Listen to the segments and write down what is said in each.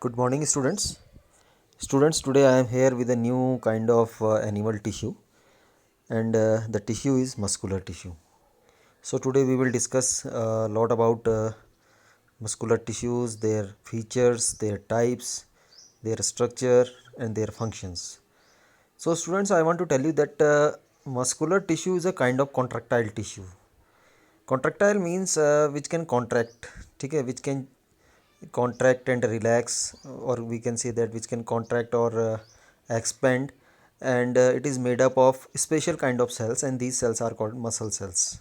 Good morning, students. Students, today I am here with a new kind of animal tissue, and the tissue is muscular tissue. So, today we will discuss a lot about muscular tissues, their features, their types, their structure, and their functions. So, students, I want to tell you that muscular tissue is a kind of contractile tissue. Contractile means which can contract, okay, which can contract and relax, or we can say that which can contract or expand, and it is made up of special kind of cells, and these cells are called muscle cells.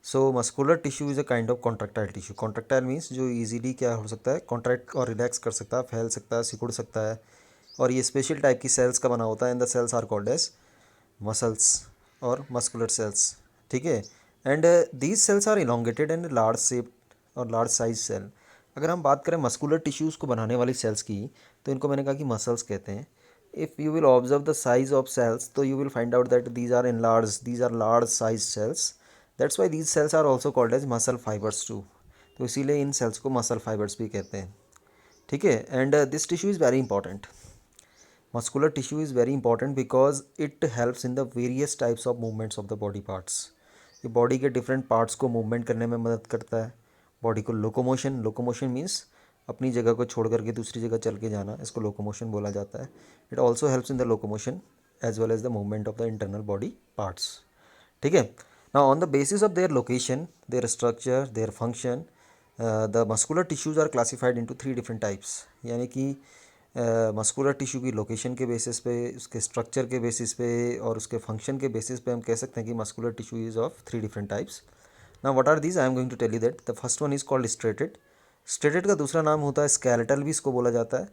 So muscular tissue is a kind of contractile tissue. Contractile means जो easily क्या हो सकता है, contract और relax कर सकता है, फैल सकता है, सिकुड़ सकता है, और ये स्पेशल टाइप की सेल्स का बना होता है, and the cells are called as muscles और मस्कुलर सेल्स. ठीक है. And these cells are elongated and large shape और लार्ज साइज सेल. अगर हम बात करें मस्कुलर टिश्यूज़ को बनाने वाली सेल्स की, तो इनको मैंने कहा कि मसल्स कहते हैं. If you will observe the size of cells, तो you will find out that these are large size cells. That's why these cells are also called as muscle fibres too. तो इसीलिए इन सेल्स को muscle fibres भी कहते हैं. ठीक है. And this tissue is very important. Muscular tissue is very important because it helps in the various types of movements of the body parts. ये बॉडी के डिफरेंट पार्ट्स को मूवमेंट करने में मदद करता है. बॉडी को लोकोमोशन मीन्स अपनी जगह को छोड़ करके दूसरी जगह चल के जाना, इसको लोकोमोशन बोला जाता है. It also helps in the locomotion as well as the movement of the internal body parts. ठीक है. Now on the basis of their location, their structure, their function, the muscular tissues are classified into 3 different types. यानी कि muscular tissue की location के basis पे, उसके structure के basis पे और उसके फंक्शन के बेसिस पे हम कह सकते हैं कि muscular tissue is of 3 different types. Now what are these? I am going to tell you that the first one is called striated. Striated का दूसरा नाम होता है स्केलेटल, भी इसको बोला जाता है.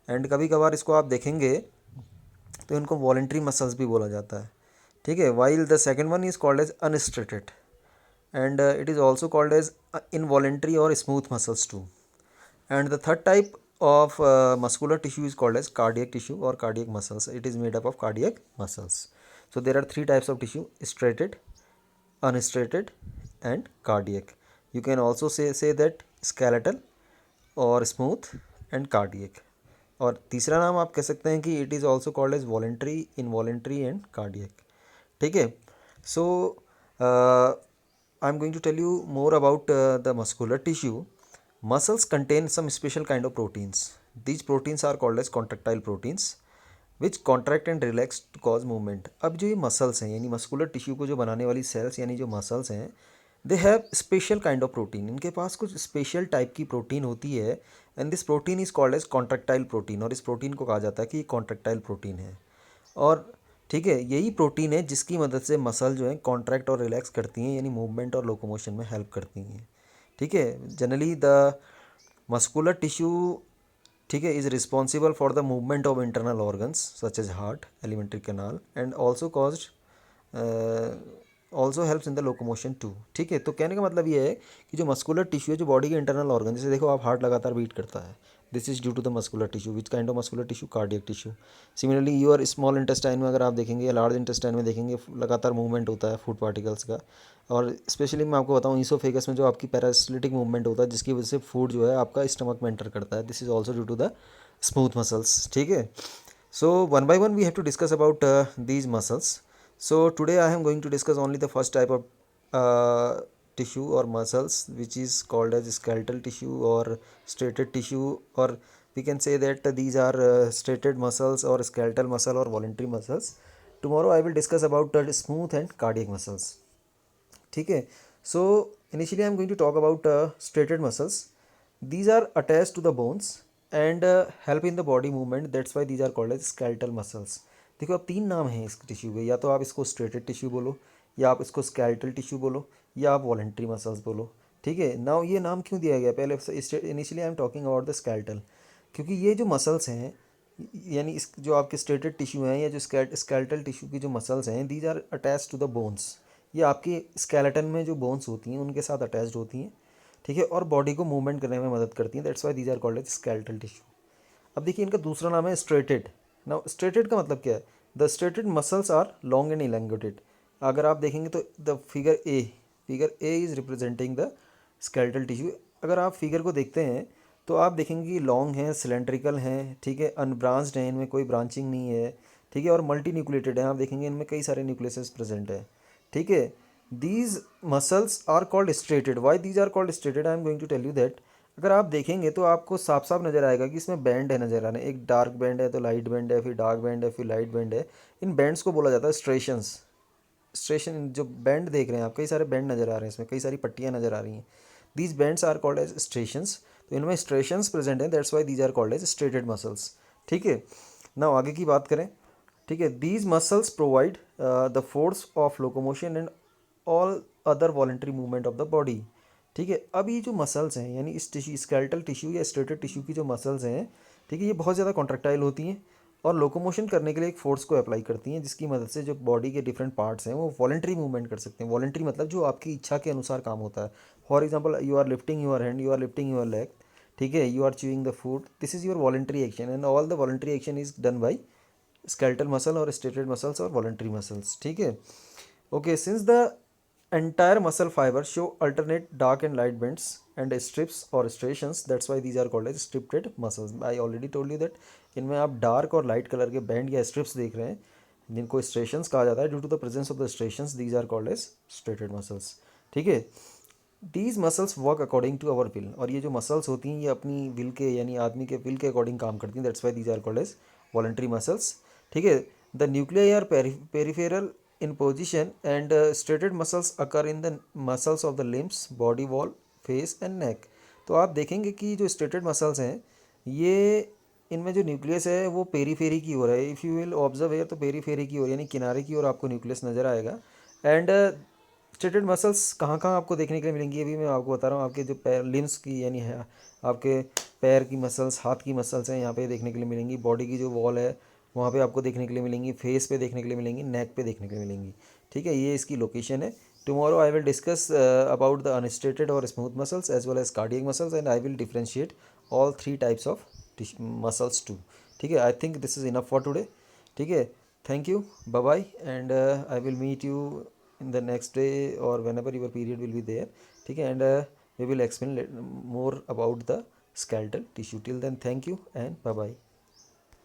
एंड कभी कभार इसको आप देखेंगे तो इनको वॉलेंट्री मसल्स भी बोला जाता है. ठीक है. While the second one is called as unstriated, and it is also called as involuntary और smooth muscles too. And the third type of muscular tissue is called as cardiac tissue or cardiac muscles. It is made up of cardiac muscles. So there are 3 types of tissue: straighted, unstraighted, and cardiac. You can also say that skeletal or smooth and cardiac. और तीसरा नाम आप कह सकते हैं कि it is also called as voluntary, involuntary and cardiac. ठीक है. So I'm going to tell you more about the muscular tissue. Muscles contain some special kind of proteins. These proteins are called as contractile proteins which contract and relax to cause movement. अब जो ये muscles हैं, यानी muscular tissue को जो बनाने वाली sales यानी जो मसल्स हैं, they have special kind of protein. इनके पास कुछ स्पेशल टाइप की प्रोटीन होती है, and this protein is called as contractile protein. और इस प्रोटीन को कहा जाता है कि ये कॉन्ट्रैक्टाइल प्रोटीन है. और ठीक है, यही प्रोटीन है जिसकी मदद से मसल जो है कॉन्ट्रैक्ट और रिलैक्स करती हैं, यानी मूवमेंट और लोकोमोशन में हेल्प करती हैं. ठीक है. जनरली द मस्कुलर टिश्यू, ठीक है, is responsible for the movement of internal organs such as heart, alimentary canal, and also caused also helps in the locomotion too. ठीक है. तो कहने का मतलब ये है कि जो मस्कुलर टिश्यू है, जो बॉडी के इंटरनल ऑर्गन, जैसे देखो आप हार्ट लगातार बीट करता है, this is due to the muscular tissue. Which kind of muscular tissue? Cardiac tissue. Similarly your small intestine में अगर आप देखेंगे या लार्ज इंटेस्टाइन में देखेंगे, लगातार मूवमेंट होता है फूड पार्टिकल्स का. और स्पेशली मैं आपको बताऊँ, ईसोफेगस में जो आपकी पैरासिटिक मूवमेंट होता है, जिसकी वजह से फूड जो है आपका स्टमक में एंटर करता है, this is also due to the smooth muscles. ठीक है. So one by one we have to discuss about these muscles. So today I am going to discuss only the first type of tissue or muscles, which is called as skeletal tissue or straighted tissue, or we can say that these are straighted muscles or skeletal muscle or voluntary muscles. Tomorrow I will discuss about smooth and cardiac muscles. ठीक है. So initially I am going to talk about straighted muscles. These are attached to the bones and help in the body movement. That's why these are called as skeletal muscles. देखो अब 3 नाम हैं इस tissue के, या तो आप इसको स्ट्रेटेड टिश्यू बोलो, या आप इसको स्केलेटल टिश्यू बोलो, या आप वॉलेंट्री मसल्स बोलो. ठीक है. नाउ ये नाम क्यों दिया गया? पहले initially I am talking about the skeletal, क्योंकि ये जो मसल्स हैं, यानी इस जो आपके स्ट्रेटेड टिश्यू हैं या जो स्केलेटल टिश्यू की जो मसल्स हैं, these are attach to the bones. ये आपके स्केलेटन में जो बोन्स होती हैं उनके साथ अटैच्ड होती हैं. ठीक है. और बॉडी को मूवमेंट करने में मदद करती हैं. That's why these are called as skeletal tissue. अब देखिए इनका दूसरा नाम है स्ट्रेटेड. नाउ स्ट्रेटेड का मतलब क्या है? The striated muscles are long and elongated. अगर आप देखेंगे तो the figure A is representing the skeletal tissue. अगर आप फिगर को देखते हैं तो आप देखेंगे कि लॉन्ग हैं, सिलेंड्रिकल हैं, ठीक है, अनब्रांच्ड हैं, इनमें कोई ब्रांचिंग नहीं है, ठीक है, और मल्टी न्यूक्लिएटेड है। आप देखेंगे इनमें कई सारे न्यूक्लियसेस प्रेजेंट है, ठीक है। These muscles are called striated. Why these are called striated, I am going to tell you that. अगर आप देखेंगे तो आपको साफ साफ नज़र आएगा कि इसमें बैंड है, नज़र आ रहे हैं। एक डार्क बैंड है तो लाइट बैंड है, फिर डार्क बैंड है, फिर लाइट बैंड है। इन बैंड्स को बोला जाता है स्ट्रेशंस। स्ट्रेशन, जो बैंड देख रहे हैं आप, कई सारे बैंड नज़र आ रहे हैं, इसमें कई सारी पट्टियाँ नज़र आ रही हैं। These bands are called as striations. तो इनमें स्ट्रेशंस प्रेजेंट हैं, that's why these are called as striated muscles, ठीक है। ना आगे की बात करें, ठीक है। These muscles provide the force of locomotion and all other voluntary movement of the body, ठीक है। अब ये जो मसल्स हैं, यानी इस टिश्यू, स्केलेटल टिश्यू या स्ट्रेटेड टिश्यू की जो मसल्स हैं, ठीक है, ये बहुत ज़्यादा कॉन्ट्रेक्टाइल होती हैं और लोकोमोशन करने के लिए एक फोर्स को अप्लाई करती हैं, जिसकी मदद से जो बॉडी के डिफरेंट पार्ट्स हैं वो वॉलेंट्री मूवमेंट कर सकते हैं। वॉलेंट्री मतलब जो आपकी इच्छा के अनुसार काम होता है। For example, you are lifting your hand, you are lifting your leg, ठीक है, you are chewing the food, this is your voluntary action and all the voluntary action is done by skeletal muscle और striated muscles और voluntary muscles, ठीक है। Okay, since the entire muscle fibers show alternate dark and light bends and strips or striations, that's why these are called as striped muscles. I already told you that इनमें आप dark और light colour के band या strips देख रहे हैं, जिनको striations कहा जाता है। Due to the presence of the striations, these are called as striated muscles, ठीक है। These muscles work according to our will. और ये जो मसल्स होती हैं ये अपनी विल के, यानी आदमी के विल के अकॉर्डिंग काम करती हैं, that's why these are called as voluntary muscles, ठीक है। The nuclei are peripheral in position and straighted muscles occur in the muscles of the limbs, body wall, face and neck. तो आप देखेंगे कि जो स्ट्रेटेड मसल्स हैं ये, इनमें जो न्यूक्लियस है वो पेरीफेरी की ओर है। If you will observe here, तो पेरीफेरी की ओर यानी किनारे की ओर आपको न्यूक्लियस नज़र आएगा। एंड स्ट्रेटेड मसल्स कहाँ कहाँ आपको देखने के लिए मिलेंगी, ये भी मैं आपको बता रहा हूँ। आपके जो पैर लिम्स की, यानी है आपके पैर की मसल्स, हाथ की मसल्स हैं, यहाँ पे देखने के लिए मिलेंगी। बॉडी की जो वॉल है वहाँ पे आपको देखने के लिए मिलेंगी, फेस पे देखने के लिए मिलेंगी, नेक पे देखने के लिए मिलेंगी, ठीक है। ये इसकी लोकेशन है। Tomorrow I will discuss about the unstriated और smooth muscles as well as cardiac muscles and I will differentiate all three types of muscles too, ठीक है। I think this is enough for today, ठीक है। Thank you, bye bye, and I will meet you in the next day or whenever your period will be there, ठीक है। And we will explain more about the skeletal tissue. Till then, thank you and bye bye.